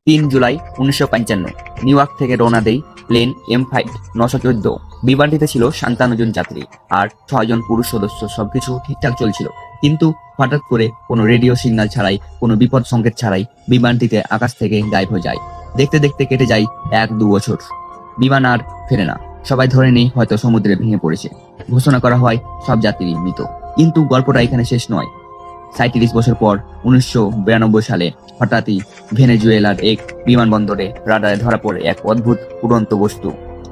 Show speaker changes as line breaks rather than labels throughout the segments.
3 July 1955 new York থেকে রওনা দেয় প্লেন M5 914। বিমানটিতে ছিল 57 জন যাত্রী আর 6 জন পুরুষ সদস্য। সবকিছু ঠিকঠাক চলছিল, কিন্তু হঠাৎ করে কোনো রেডিও সিগন্যাল ছাড়াই, কোনো বিপদ সংকেত ছাড়াই বিমানটিতে আকাশ থেকে গায়েব হয়ে যায়। দেখতে দেখতে কেটে যায় 1-2 বছর। বিমান আর ফেরে না। সবাই ধরে নেই হয়তো সমুদ্রে ভেঙে পড়েছে। ঘোষণা করা হয় সব যাত্রী মৃত। কিন্তু গল্পটা এখানে শেষ নয়। 37 বছর পর 1992 সালে হঠাৎই ভেনেজুয়েলার এক বিমানবন্দরে রাডারে ধরা পড়ে এক অদ্ভুত উড়ন্ত বস্তু।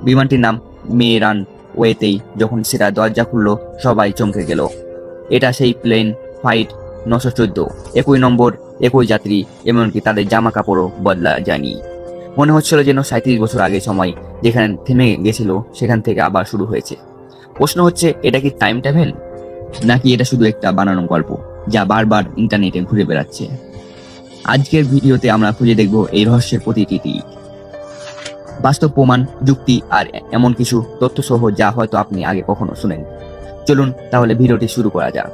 বিমানটির নাম মেরান ওয়েতেই যখন সেটা দরজা খুললো, সবাই চমকে গেল। এটা সেই প্লেন ফ্লাইট 914। একই নম্বর, একই যাত্রী, এমনকি তাদের জামা কাপড়ও বদলা যায়নি। মনে হচ্ছিল যেন 37 বছর আগে সময় যেখানে থেমে গেছিল সেখান থেকে আবার শুরু হয়েছে। প্রশ্ন হচ্ছে, এটা কি টাইম ট্রাভেল, নাকি এটা শুধু একটা বানানো গল্প যা বারবার ইন্টারনেটে ঘুরে বেড়াচ্ছে? আজকের ভিডিওতে আমরা খুঁজে দেখব এই রহস্যের প্রতিটি দিক, বাস্তব প্রমাণ, যুক্তি আর এমন কিছু তথ্য সহ যা হয়তো আপনি আগে কখনো শুনেন। চলুন তাহলে ভিডিওটি শুরু করা যাক।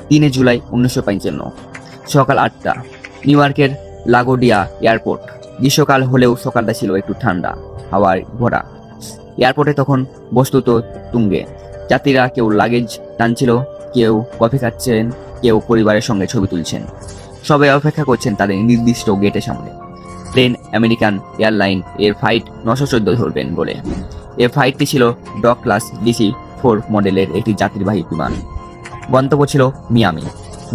3 জুলাই 1955 সকাল 8টা, নিউ ইয়র্কের লাগোডিয়া এয়ারপোর্ট। গ্রীষ্মকাল হলেও সকালটা ছিল একটু ঠান্ডা, হাওয়ায় ভরা। এয়ারপোর্টে তখন বস্তুত তুঙ্গে। যাত্রীরা কেউ লাগেজ টানছিল, কেউ কফি খাচ্ছেন, কেউ পরিবারের সঙ্গে ছবি তুলছেন। সবাই অপেক্ষা করছেন তাদের নির্দিষ্ট গেটের সামনে। প্লেন আমেরিকান এয়ারলাইন এর ফ্লাইট 914 ধরবেন বলে। এই ফ্লাইটটি ছিল ডগ ক্লাস DC-4 মডেলের একটি যাত্রীবাহী বিমান। গন্তব্য ছিল মিয়ামি।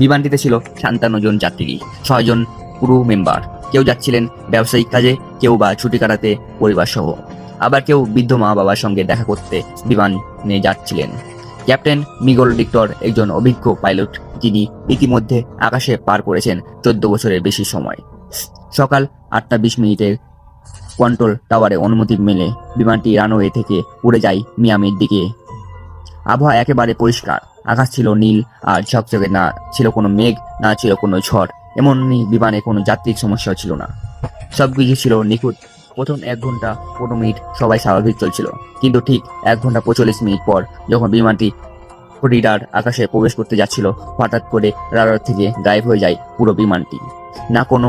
বিমানটিতে ছিল 57 জন যাত্রী, 6 জন ক্রু মেম্বার। কেউ যাচ্ছিলেন ব্যবসায়িক কাজে, কেউ বা ছুটি কাটাতে পরিবার সহ, আবার কেউ বৃদ্ধ মা বাবার সঙ্গে দেখা করতে বিমানে যাচ্ছিলেন। ক্যাপ্টেন মিগল ভিক্টর একজন অভিজ্ঞ পাইলট, যিনি ইতিমধ্যে আকাশে পার করেছেন 14 বছরের বেশি সময়। সকাল 8:20 কন্ট্রোল টাওয়ারে অনুমতি মেলে বিমানটি রানওয়ে থেকে উড়ে যায় মিয়ামির দিকে। আবহাওয়া একেবারে পরিষ্কার, আকাশ ছিল নীল আর ঝকঝকে, না ছিল কোনো মেঘ, না ছিল কোনো ঝড়। এমনই বিমানে কোনো যাত্রিক সমস্যাও ছিল না। সবকিছু ছিল নিখুঁত। প্রথম 1 ঘন্টা 15 মিনিট সবাই স্বাভাবিক চলছিল, কিন্তু ঠিক 1 ঘন্টা 45 মিনিট পর যখন বিমানটি ফ্লোরিডার আকাশে প্রবেশ করতে যাচ্ছিল, হঠাৎ করে রাডার থেকে গায়েব হয়ে যায় পুরো বিমানটি। না কোনো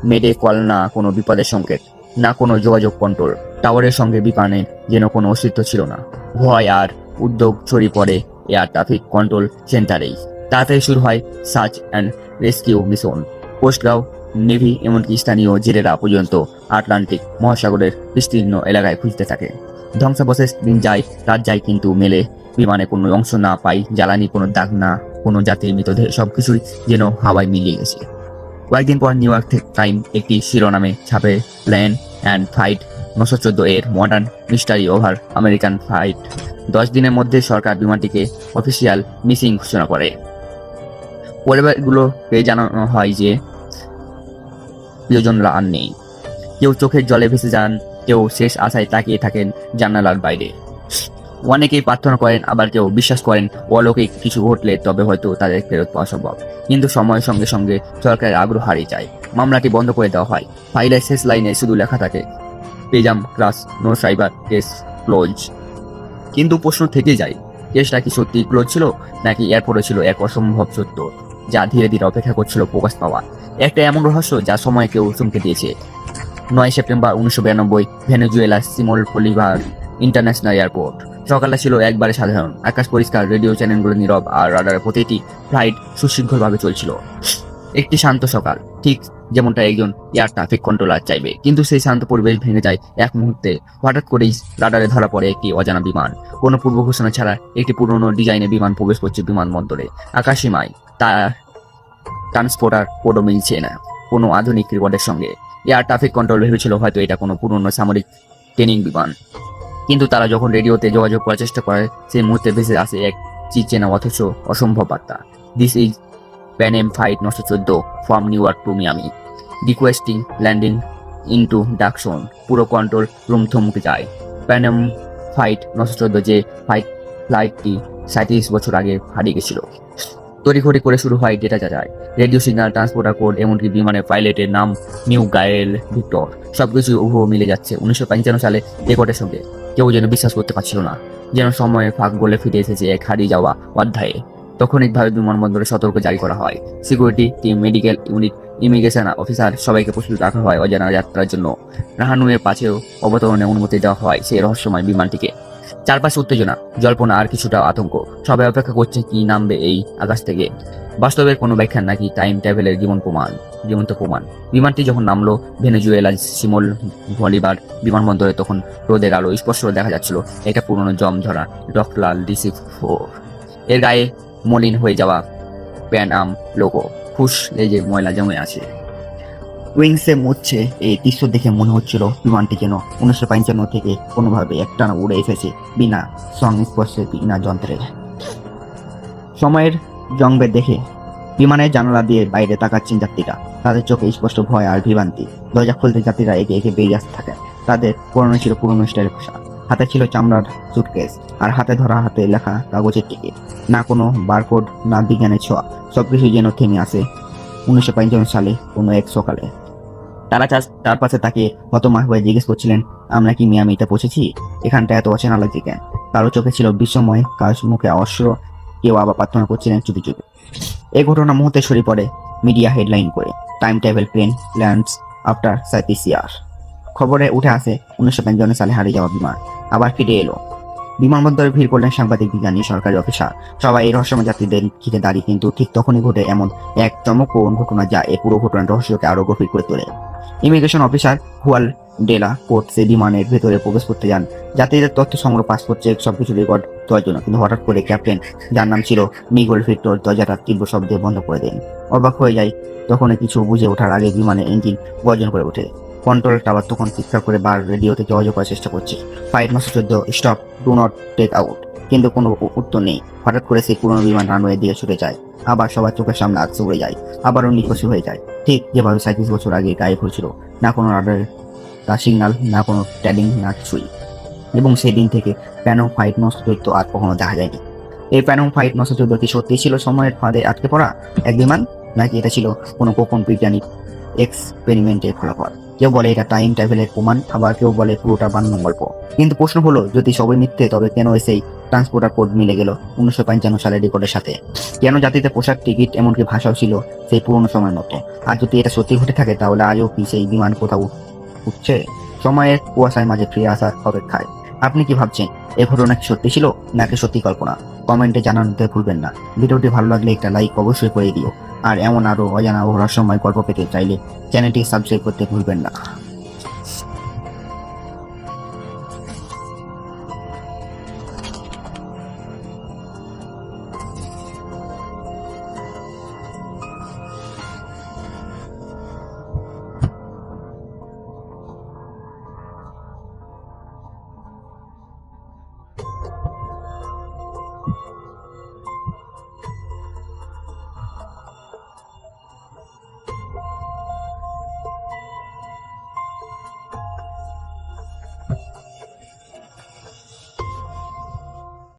মেডে কল, না কোনো বিপদের সংকেত, না কোনো যোগাযোগ কন্ট্রোল টাওয়ারের সঙ্গে। বিমানে যেন কোনো অস্তিত্ব ছিল না। ভয় আর উদ্বেগ ছড়িয়ে পড়ে এয়ার ট্রাফিক কন্ট্রোল সেন্টারেই। তাড়াতাড়ি শুরু হয় search and rescue mission. Coastguard, navy, এমনকি স্থানীয় জেলেরা পর্যন্ত আটলান্টিক মহাসাগরের বিস্তীর্ণ এলাকায় খুঁজতে থাকে। ধ্বংসাবশেষ দিন যায়, রাত যায়, কিন্তু মেলে বিমানে কোনো অংশ না পাই, জ্বালানি কোনো দাগ, না কোনো যাত্রীর মৃতদেহ। সবকিছুই যেন হাওয়ায় মিলিয়ে গেছে। কয়েকদিন পর নিউ ইয়র্ক টাইম একটি শিরোনামে ছাপে, প্লেন অ্যান্ড ফ্লাইট 914 এর modern mystery over American flight. 10 দিনের মধ্যে সরকার বিমানটিকে অফিসিয়াল মিসিং ঘোষণা করে। পরিবারগুলোকে জানানো হয় যে প্রিয়জনরা আর নেই। কেউ চোখের জলে ভেসে যান, কেউ শেষ আশায় তাকিয়ে থাকেন জানালার বাইরে। অনেকেই প্রার্থনা করেন, আবার কেউ বিশ্বাস করেন অলৌকিক কিছু ঘটলে তবে হয়তো তাদের ফেরত পাওয়া সম্ভব। কিন্তু সময়ের সঙ্গে সঙ্গে সরকারের আগ্রহ হারিয়ে যায়। মামলাটি বন্ধ করে দেওয়া হয়। ফাইলের শেষ লাইনে শুধু লেখা থাকে, পেজাম class no cyber case close. কিন্তু প্রশ্ন থেকে যায়, কেসটা কি সত্যি ক্লোজ ছিল, নাকি এরপরে ছিল এক অসম্ভব সত্য যা ধীরে ধীরে অপেক্ষা করছিল প্রকাশ পাওয়া? একটা এমন রহস্য যা সময়কেও চমকে দিয়েছে। 9 সেপ্টেম্বর 1992 ভেনেজুয়েলার সিমোন বলিভার ইন্টারন্যাশনাল এয়ারপোর্ট। সকালটা ছিল একবারে সাধারণ। আকাশ পরিষ্কার, রেডিও চ্যানেলগুলো নীরব, আর রাডারের প্রতিটি ফ্লাইট সুশৃঙ্খলভাবে চলছিল। একটি শান্ত সকাল, ঠিক যেমনটা একজন এয়ার ট্রাফিক কন্ট্রোলার চাইবে। কিন্তু সেই শান্ত পরিবেশ ভেঙে যায় এক মুহূর্তে। হঠাৎ করেই রাডারে ধরা পড়ে একটি অজানা বিমান। কোনো পূর্ব ঘোষণা ছাড়া একটি পুরনো ডিজাইনের বিমান প্রবেশ করছে বিমানবন্দরে। আকাশসীমায় তার ট্রান্সপোর্টার কোডও মিলছে না কোনো আধুনিক রেকর্ডের সঙ্গে। এয়ার ট্রাফিক কন্ট্রোল ভেবেছিল হয়তো এটা কোনো পুরনো সামরিক ট্রেনিং বিমান। কিন্তু তারা যখন রেডিওতে যোগাযোগ করার চেষ্টা করে, সেই মুহূর্তে ভেসে আসে এক চিরচেনা অথচ অসম্ভব বার্তা। This is Pan Am flight 914 from New York to Miami, requesting landing into ডাকশন। পুরো কন্ট্রোল রুম থমকে যায়। প্যানেম ফ্লাইট 914, যে ফ্লাইটটি 37 বছর আগে হারিয়ে গেছিল। তড়িঘড়ি করে শুরু হয় ডেটা যাচাই, রেডিও সিগন্যাল, ট্রান্সপোর্টার কোড, এমনকি বিমানের পাইলটের নাম মিগায়েল ভিক্টর। সবকিছু উহু মিলে যাচ্ছে 1955 সালে রেকর্ডের সঙ্গে। কেউ যেন বিশ্বাস করতে পারছিল না, যেন সময়ের ফাঁক গলে ফিরে এসেছে এক হারিয়ে যাওয়া অধ্যায়ে। তখনইভাবে বিমানবন্দরে সতর্ক জারি করা হয়। Security team, medical unit, immigration officer সবাইকে প্রস্তুত রাখা হয় অজানা যাত্রার জন্য। রাহানুয়ের পাশেও অবতরণে অনুমতি দেওয়া হয় সেই রহস্যময় বিমানটিকে। চারপাশে উত্তেজনা, জল্পনা আর কিছুটা আতঙ্ক। সবাই অপেক্ষা করছে কি নামবে এই আকাশ থেকে। বাস্তবের কোনো ব্যাখ্যা নাকি টাইম ট্রাভেলের জীবন্ত প্রমাণ। বিমানটি যখন নামলো ভেনেজুয়েলা সিমোল বলিভার বিমানবন্দরে, তখন রোদের আলো স্পষ্ট দেখা যাচ্ছিল। এটা পুরনো জম ধরা ডকলাল DC-4। এর গায়ে মলিন হয়ে যাওয়া প্যান আম লোগো, ফুস লেজে ময়লা জমে আছে। উইংসে মুছছে এই দৃশ্য দেখে মনে হচ্ছিল বিমানটি যেন 1955 থেকে কোনোভাবে একটানা উড়ে এসেছে, বিনা সংস্পর্শে, বিনা যন্ত্রে। সময়ের জংবেদ দেখে বিমানের জানালা দিয়ে বাইরে তাকাচ্ছেন যাত্রীরা। তাদের চোখে স্পষ্ট ভয় আর বিভ্রান্তি। দরজা খুলতে যাত্রীরা একে একে বেরিয়ে আসতে থাকে। তাদের পুরনো ছিল পুরনো স্টাইলের পোশাক, হাতে ছিল চামড়ার সুটকেস, আর হাতে লেখা কাগজের টিকিট। না কোনো বারকোড, না বিজ্ঞানের ছোঁয়া, সবকিছু যেন থেমে আসে 1955 সালে কোনো এক সকালে। তারা তার পাশে তাকে হতবাক হয়ে জিজ্ঞেস করছিলেন, আমরা কি মিয়ামিতে পৌঁছেছি? এখানটা এত অচেনা লাগছে কেন? কারো চোখে ছিল বিস্ময়, কারো মুখে অশ্র, কেউ আবার প্রার্থনা করছিলেন চুপি চুপি। এই ঘটনা মুহূর্তে ছড়িয়ে পড়ে মিডিয়া হেডলাইন করে, time travel plane lands after 37 year. খবরে উঠে আসে 1955 সালে হারিয়ে যাওয়া বিমান আবার ফিরে এলো। বিমানবন্দরে ভিড় করলেন সাংবাদিক, বিজ্ঞানী, সরকারি অফিসার। সবাই এই রহস্যময় যাত্রীদের ঘিরে দাঁড়িয়ে। কিন্তু ঠিক তখনই ঘটে এমন এক চমকপ্রদ ঘটনা যা এই পুরো ঘটনার রহস্যকে আরো গভীর করে তোলে। ইমিগ্রেশন অফিসার হুয়াল ডেলা কোর্ট সে বিমানের ভেতরে প্রবেশ করতে যান যাত্রীদের তথ্য সংগ্রহ, পাসপোর্ট চেক, সবকিছু রেকর্ড দেওয়ার জন্য। কিন্তু হঠাৎ করে ক্যাপ্টেন, যার নাম ছিল মিগুয়েল ভিক্টর, দরজাটা তীব্র শব্দে বন্ধ করে দেন। অবাক হয়ে যায়। তখনই কিছু বুঝে ওঠার আগে বিমানের ইঞ্জিন গর্জন করে ওঠে। কন্ট্রোল টাওয়ার তখন চিৎকার করে বার রেডিওতে যোগাযোগ করার চেষ্টা করছে, flight 914 stop, do not take out. কিন্তু কোনো উত্তর নেই। হঠাৎ করে সেই পুরনো বিমান রানওয়ে দিয়ে ছুটে যায়। আবার সবার চোখের সামনে আকাশে উড়ে যায়, আবারও নিখোঁজ হয়ে যায়, ঠিক যেভাবে 37 বছর আগে গায়েব হয়েছিল। না কোনো রাডার, না সিগন্যাল, না কোনো ট্যালিং, না কিছুই। এবং সেই দিন থেকে প্যানম ফ্লাইট 914 আর কখনো দেখা যায়নি। এই প্যানম ফ্লাইট 914 কি সত্যি ছিল সময়ের ফাঁদে আটকে পড়া এক বিমান, নাকি এটা ছিল কোনো গোপন বৈজ্ঞানিক এক্সপেরিমেন্টের ফলাফল? কেউ বলে এটা টাইম ট্রাভেলের প্রমাণ, আবার কেউ বলে পুরোটা বানানো গল্প। কিন্তু প্রশ্ন হলো, যদি সবই মিথ্যে, তবে কেন সেই ট্রান্সপোর্টার কোড মিলে গেল 1955 সালের রেকর্ডের সাথে? কেন যাত্রীদের পোশাক, টিকিট, এমনকি ভাষাও ছিল সেই পুরনো সময়ের মতো? আর যদি এটা সত্যি ঘটে থাকে, তাহলে আজও কি সেই বিমান কোথাও উঠছে সময়ের কুয়াশার মাঝে ফিরে আসার অপেক্ষায়? আপনি কি ভাবছেন, এই ঘটনা কি সত্যি ছিল নাকি সত্যি কল্পনা? কমেন্টে জানাতে ভুলবেন না। ভিডিওটি ভালো লাগলে একটা লাইক অবশ্যই করে দিও। আর এমন আরো অজানা ও রহস্যময় গল্প পেতে চাইলে চ্যানেলটি সাবস্ক্রাইব করতে ভুলবেন না।